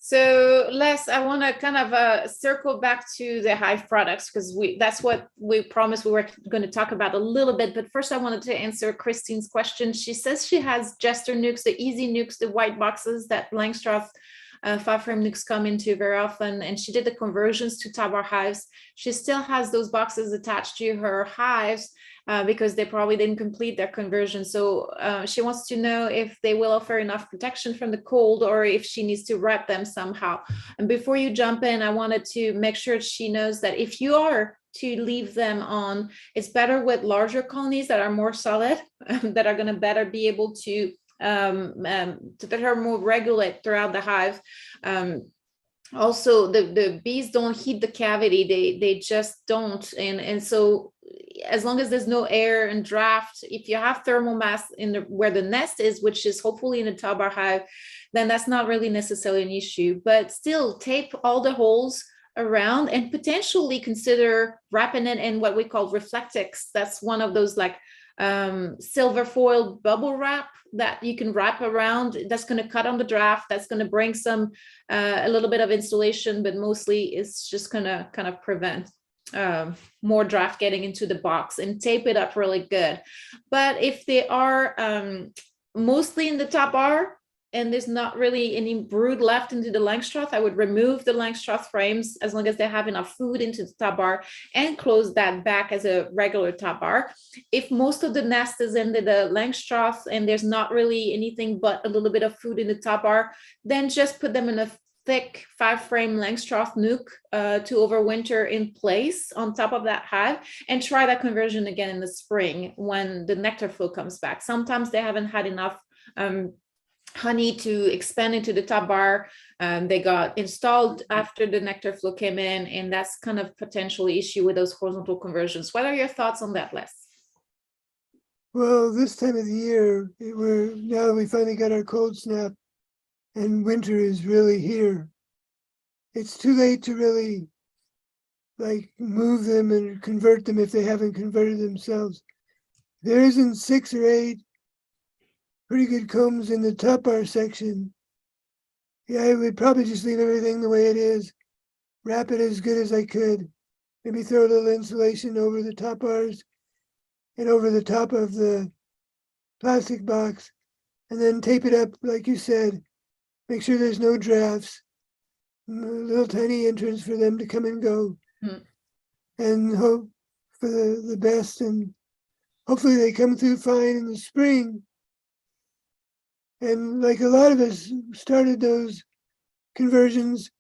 So Les, I want to kind of circle back to the hive products because that's what we promised we were going to talk about a little bit. But first I wanted to answer Christine's question. She says she has Jester nukes, the easy nukes, the white boxes that Langstroth 5-frame nukes come into very often, and she did the conversions to Tabar hives. She still has those boxes attached to her hives because they probably didn't complete their conversion. So she wants to know if they will offer enough protection from the cold or if she needs to wrap them somehow. And before you jump in, I wanted to make sure she knows that if you are to leave them on, it's better with larger colonies that are more solid, that are going to better be able to that are more regulate throughout the hive. Also the bees don't heat the cavity, they just don't, and so as long as there's no air and draft, if you have thermal mass in the where the nest is, which is hopefully in a Tabar hive, then that's not really necessarily an issue. But still, tape all the holes around and potentially consider wrapping it in what we call Reflectix. That's one of those like silver foil bubble wrap that you can wrap around. That's going to cut on the draft. That's going to bring some a little bit of insulation, but mostly it's just going to kind of prevent more draft getting into the box, and tape it up really good. But if they are mostly in the top bar and there's not really any brood left into the Langstroth, I would remove the Langstroth frames as long as they have enough food into the top bar and close that back as a regular top bar. If most of the nest is into the Langstroth and there's not really anything but a little bit of food in the top bar, then just put them in a thick 5-frame Langstroth nuke to overwinter in place on top of that hive, and try that conversion again in the spring when the nectar flow comes back. Sometimes they haven't had enough honey to expand into the top bar. They got installed after the nectar flow came in, and that's kind of potentially issue with those horizontal conversions. What are your thoughts on that, Les? Well, this time of the year, now that we finally got our cold snap and winter is really here, it's too late to really like move them and convert them if they haven't converted themselves. There isn't 6 or 8 pretty good combs in the top bar section. Yeah, I would probably just leave everything the way it is, wrap it as good as I could, maybe throw a little insulation over the top bars and over the top of the plastic box, and then tape it up like you said. Make sure there's no drafts, a little tiny entrance for them to come and go, and hope for the best. And hopefully they come through fine in the spring. And like a lot of us started those conversions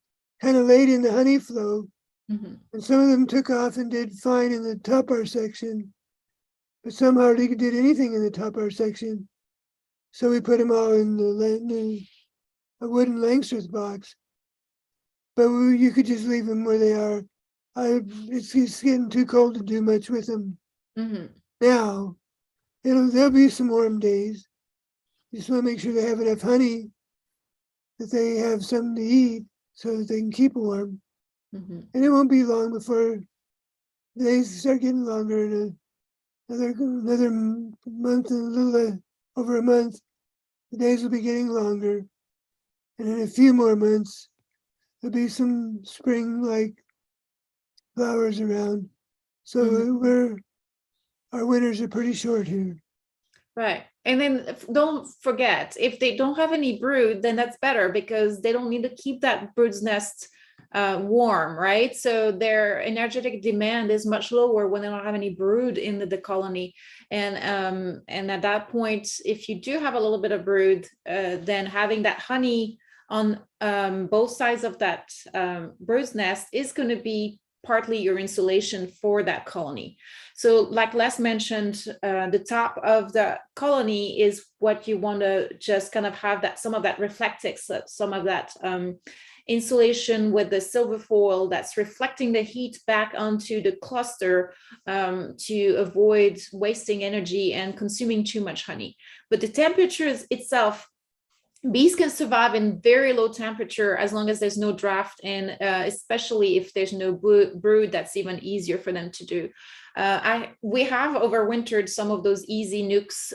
kind of late in the honey flow, and some of them took off and did fine in the top bar section, but some hardly did anything in the top bar section. So we put them all in a wooden Langstroth box. But you could just leave them where they are. It's getting too cold to do much with them. Now, there'll be some warm days. You just want to make sure they have enough honey, that they have something to eat so that they can keep warm. And it won't be long before the days start getting longer, and another month and a little over a month, the days will be getting longer. And in a few more months, there'll be some spring-like flowers around. So our winters are pretty short here. Right. And then don't forget, if they don't have any brood, then that's better because they don't need to keep that brood's nest warm, right? So their energetic demand is much lower when they don't have any brood in the colony. And at that point, if you do have a little bit of brood, then having that honey on both sides of that brood's nest is going to be partly your insulation for that colony. So like Les mentioned, the top of the colony is what you want to just kind of have that, some of that Reflectix, some of that insulation with the silver foil that's reflecting the heat back onto the cluster to avoid wasting energy and consuming too much honey. But the temperature itself bees can survive in very low temperature as long as there's no draft, and especially if there's no brood, that's even easier for them to do. We have overwintered some of those easy nukes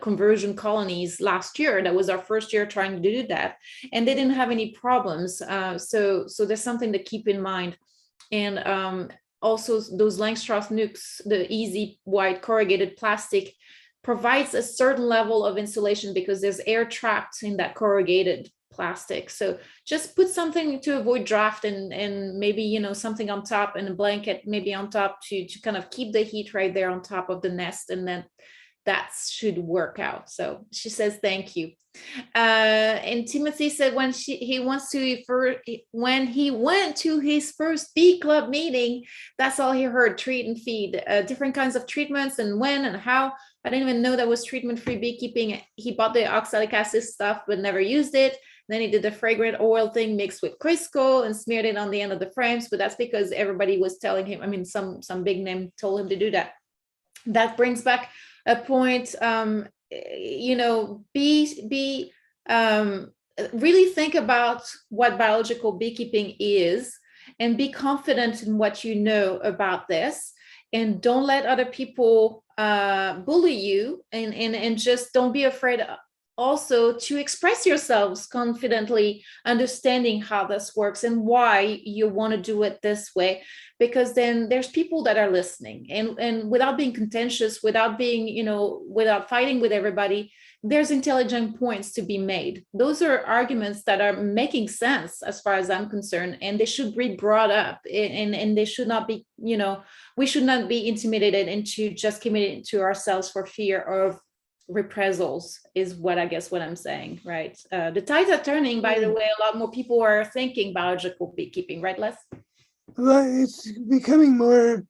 conversion colonies last year. That was our first year trying to do that, and they didn't have any problems. So there's something to keep in mind. And also those Langstroth nukes, the easy white corrugated plastic, provides a certain level of insulation because there's air trapped in that corrugated plastic. So just put something to avoid draft, and maybe, you know, something on top, and a blanket maybe on top to kind of keep the heat right there on top of the nest, and then that should work out. So she says thank you. And Timothy said when he went to his first bee club meeting, that's all he heard: treat and feed, different kinds of treatments, and when and how. I didn't even know that was treatment-free beekeeping. He bought the oxalic acid stuff but never used it. Then he did the fragrant oil thing mixed with Crisco and smeared it on the end of the frames, but that's because everybody was telling him. I mean, some big name told him to do that. That brings back a point. You know, really think about what biological beekeeping is, and be confident in what you know about this, and don't let other people bully you, and just don't be afraid also to express yourselves confidently, understanding how this works and why you want to do it this way, because then there's people that are listening, and without being contentious, without being, you know, without fighting with everybody, there's intelligent points to be made. Those are arguments that are making sense as far as I'm concerned, and they should be brought up, and they should not be, you know, we should not be intimidated into just committing to ourselves for fear of reprisals, is what I guess what I'm saying, right? The tides are turning, by the way. A lot more people are thinking biological beekeeping, right, Les? Well, it's becoming more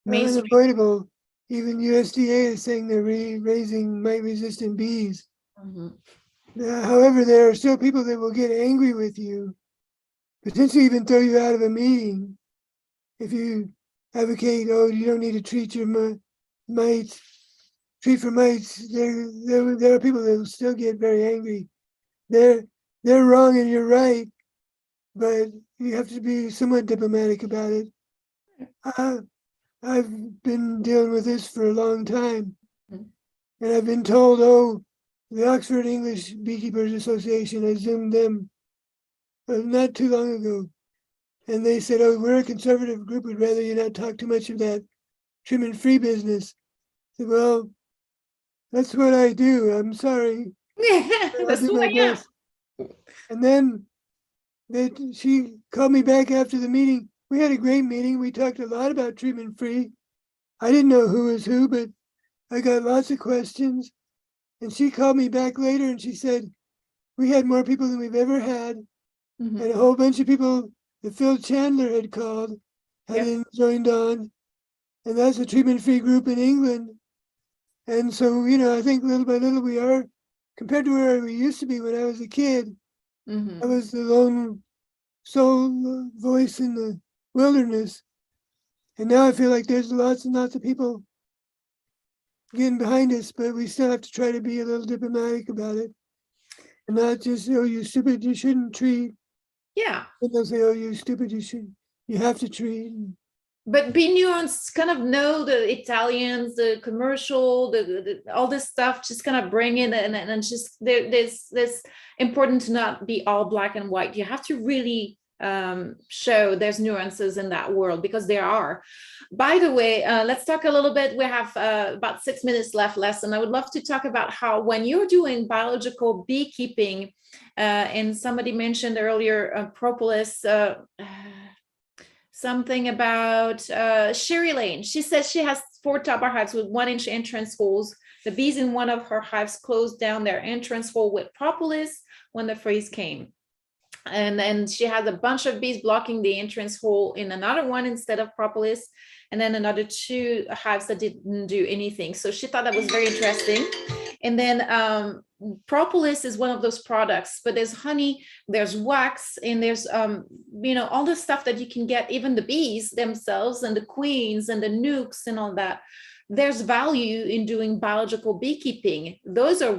Mainstream. unavoidable. Even USDA is saying they're raising mite-resistant bees. However, there are still people that will get angry with you, potentially even throw you out of a meeting if you advocate, oh, you don't need to treat your mites, treat for mites. There are people that will still get very angry. They're wrong and you're right, but you have to be somewhat diplomatic about it. I've been dealing with this for a long time, and I've been told, oh, the Oxford English Beekeepers Association, I Zoomed them not too long ago, and they said, oh, we're a conservative group, we'd rather you not talk too much of that treatment-free business. I said, well, that's what I do. I'm sorry. I'll do my best. And then she called me back after the meeting. We had a great meeting. We talked a lot about treatment-free. I didn't know who was who, but I got lots of questions. And she called me back later and she said, we had more people than we've ever had. And a whole bunch of people that Phil Chandler had called had joined on. And that's a treatment-free group in England. And so, you know, I think little by little we are, compared to where we used to be when I was a kid, I was the lone sole voice in the wilderness. And now I feel like there's lots and lots of people getting behind us, but we still have to try to be a little diplomatic about it. And not just, oh, you stupid, you shouldn't treat. Yeah. And they'll say, oh, you stupid, you have to treat. But be nuanced, kind of know the Italians, the commercial, the all this stuff, just kind of bring in, and just there's important to not be all black and white. You have to really show there's nuances in that world, because there are. By the way, let's talk a little bit. We have about 6 minutes left, and I would love to talk about how when you're doing biological beekeeping, and somebody mentioned earlier propolis, something about Sherry Lane. She says she has 4 top bar hives with 1-inch entrance holes. The bees in one of her hives closed down their entrance hole with propolis when the freeze came. And then she has a bunch of bees blocking the entrance hole in another one instead of propolis, and then another 2 hives that didn't do anything. So she thought that was very interesting. And then propolis is one of those products, but there's honey, there's wax, and there's you know, all the stuff that you can get, even the bees themselves and the queens and the nukes and all that. there's value in doing biological beekeeping. Those are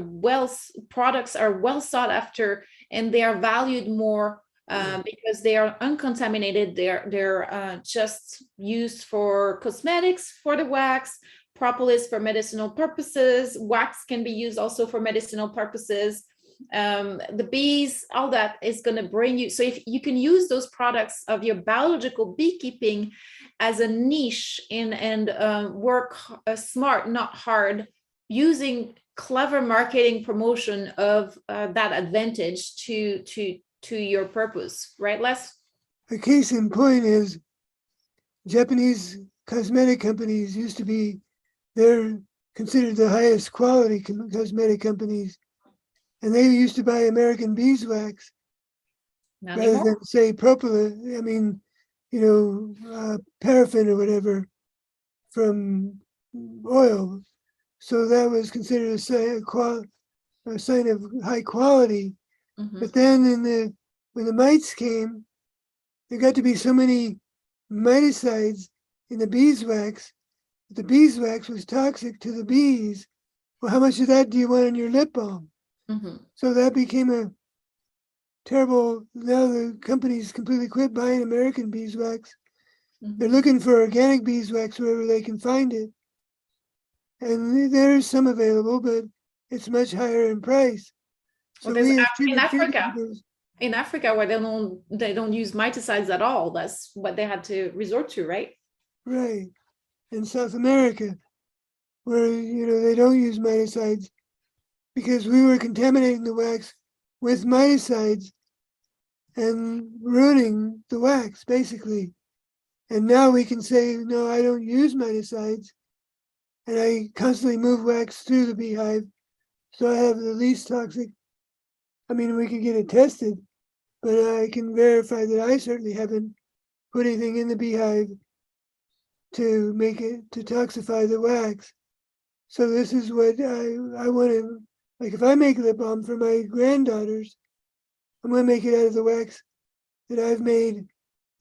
products are well sought after, and they are valued more because they are uncontaminated. They're just used for cosmetics for the wax, propolis for medicinal purposes, wax can be used also for medicinal purposes. The bees, all that is going to bring you. So if you can use those products of your biological beekeeping as a niche and work smart, not hard, using clever marketing promotion of that advantage to your purpose, right, Les? A case in point is Japanese cosmetic companies used to be, they're considered the highest quality cosmetic companies. And they used to buy American beeswax rather than say propolis. I mean, paraffin or whatever from oil. So that was considered a sign of high quality. Mm-hmm. But then when the mites came, there got to be so many miticides in the beeswax. The beeswax was toxic to the bees. Well, how much of that do you want in your lip balm? Mm-hmm. So that became a terrible. Now the companies completely quit buying American beeswax. Mm-hmm. They're looking for organic beeswax wherever they can find it. And there's some available, but it's much higher in price. So well, in Africa, where they don't use miticides at all, that's what they had to resort to, right? Right. In South America, where they don't use miticides, because we were contaminating the wax with miticides and ruining the wax, basically. And now we can say, no, I don't use miticides, and I constantly move wax through the beehive, so I have the least toxic. I mean, we can get it tested, but I can verify that I certainly haven't put anything in the beehive to toxify the wax. So this is what I want to, like if I make lip balm for my granddaughters, I'm going to make it out of the wax that I've made,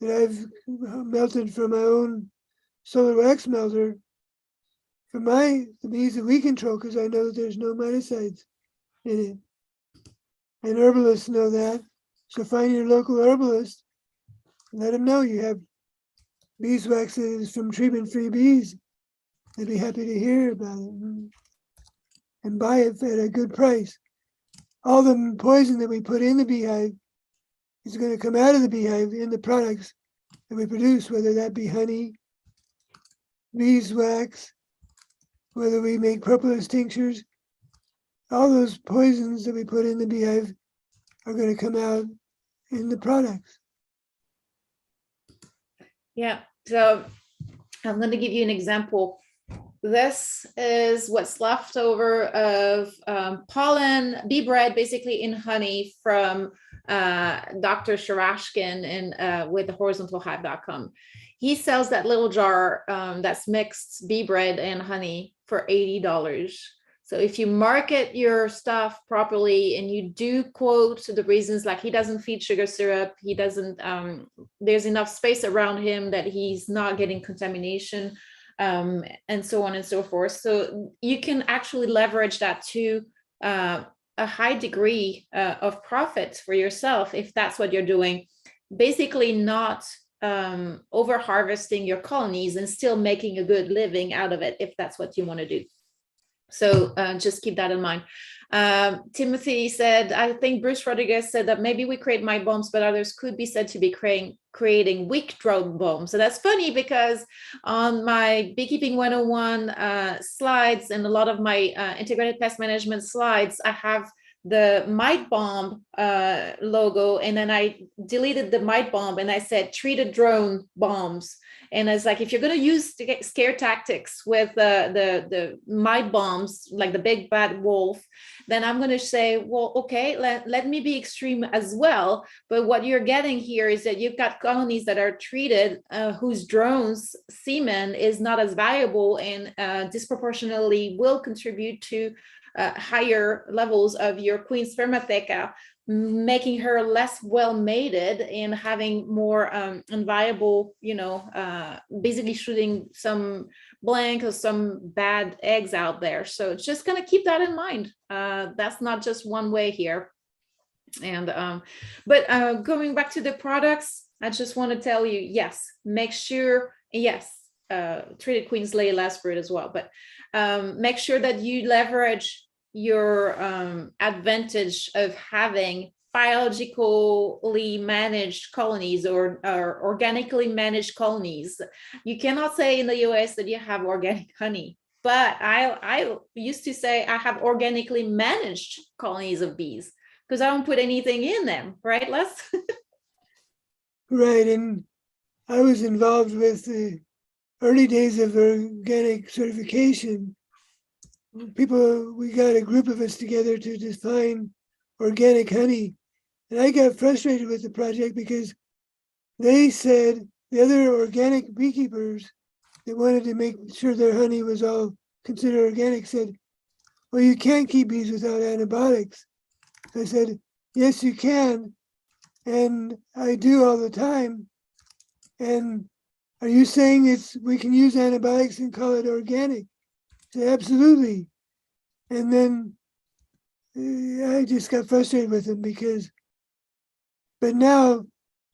that I've melted from my own solar wax melter for the bees that we control, because I know that there's no miticides in it. And herbalists know that. So find your local herbalist and let them know you have beeswax that is from treatment-free bees. They'd be happy to hear about it and buy it at a good price. All the poison that we put in the beehive is going to come out of the beehive in the products that we produce, whether that be honey, beeswax, whether we make propolis tinctures. All those poisons that we put in the beehive are going to come out in the products. Yeah, so I'm going to give you an example. This is what's left over of pollen, bee bread, basically in honey from Dr. Sharashkin and with the horizontalhive.com. He sells that little jar that's mixed bee bread and honey for $80. So if you market your stuff properly and you do quote the reasons, like he doesn't feed sugar syrup, he doesn't, there's enough space around him that he's not getting contamination, and so on and so forth. So you can actually leverage that to a high degree of profit for yourself if that's what you're doing. Basically not over harvesting your colonies and still making a good living out of it if that's what you want to do. So just keep that in mind. Timothy said, I think Bruce Rodriguez said that maybe we create mite bombs, but others could be said to be creating weak drone bombs. So that's funny because on my Beekeeping 101 slides and a lot of my integrated pest management slides, I have the mite bomb logo, and then I deleted the mite bomb and I said treated drone bombs. And it's like, if you're going to use scare tactics with the mite bombs, like the big bad wolf, then I'm going to say, well, okay, let me be extreme as well. But what you're getting here is that you've got colonies that are treated whose drones semen is not as valuable and disproportionately will contribute to higher levels of your Queen Spermatheca. making her less well mated and having more unviable, basically shooting some blank or some bad eggs out there. So just gonna keep that in mind. That's not just one way here. And but going back to the products, I just want to tell you, yes, make sure, yes, treated queens lay last fruit as well, but make sure that you leverage your advantage of having biologically managed colonies or organically managed colonies. You cannot say in the US that you have organic honey, but I used to say I have organically managed colonies of bees, because I don't put anything in them, right, Les? Right, and I was involved with the early days of organic certification. We got a group of us together to define organic honey. And I got frustrated with the project because they said, the other organic beekeepers that wanted to make sure their honey was all considered organic said, well, you can't keep bees without antibiotics. I said, yes, you can. And I do all the time. And are you saying we can use antibiotics and call it organic? I said, absolutely. And then I just got frustrated with them but now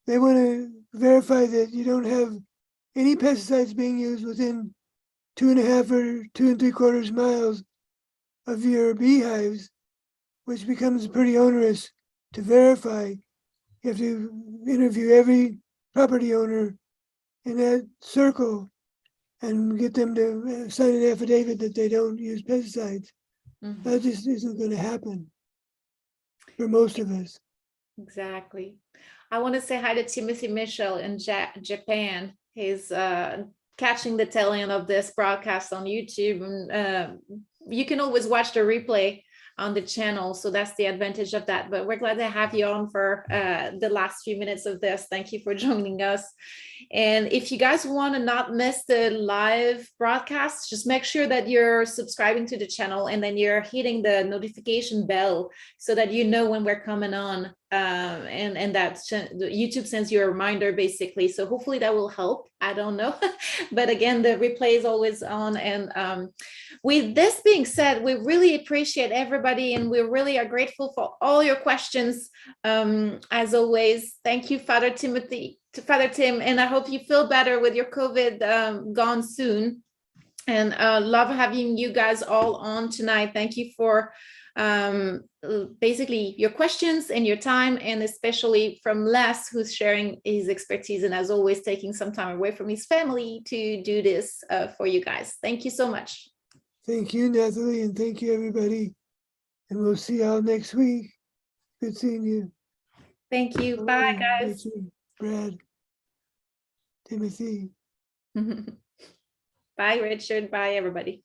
they want to verify that you don't have any pesticides being used within 2.5 or 2 3/4 miles of your beehives, which becomes pretty onerous to verify. You have to interview every property owner in that circle and get them to sign an affidavit that they don't use pesticides. Mm-hmm. That just isn't going to happen for most of us. Exactly. I want to say hi to Timothy Mitchell in Japan. He's catching the tail end of this broadcast on YouTube. And you can always watch the replay on the channel. So that's the advantage of that. But we're glad to have you on for the last few minutes of this. Thank you for joining us. And if you guys want to not miss the live broadcast, just make sure that you're subscribing to the channel and then you're hitting the notification bell so that you know when we're coming on. And that YouTube sends you a reminder basically. So hopefully that will help. I don't know. But again, the replay is always on. And with this being said, we really appreciate everybody and we really are grateful for all your questions. As always, thank you, Father Tim, and I hope you feel better with your COVID gone soon. And love having you guys all on tonight. Thank you for basically your questions and your time, and especially from Les, who's sharing his expertise and as always taking some time away from his family to do this for you guys. Thank you so much. Thank you, Nathalie, and thank you, everybody. And we'll see y'all next week. Good seeing you. Thank you. Bye, guys. Richard, Brad, Timothy. Bye, Richard. Bye, everybody.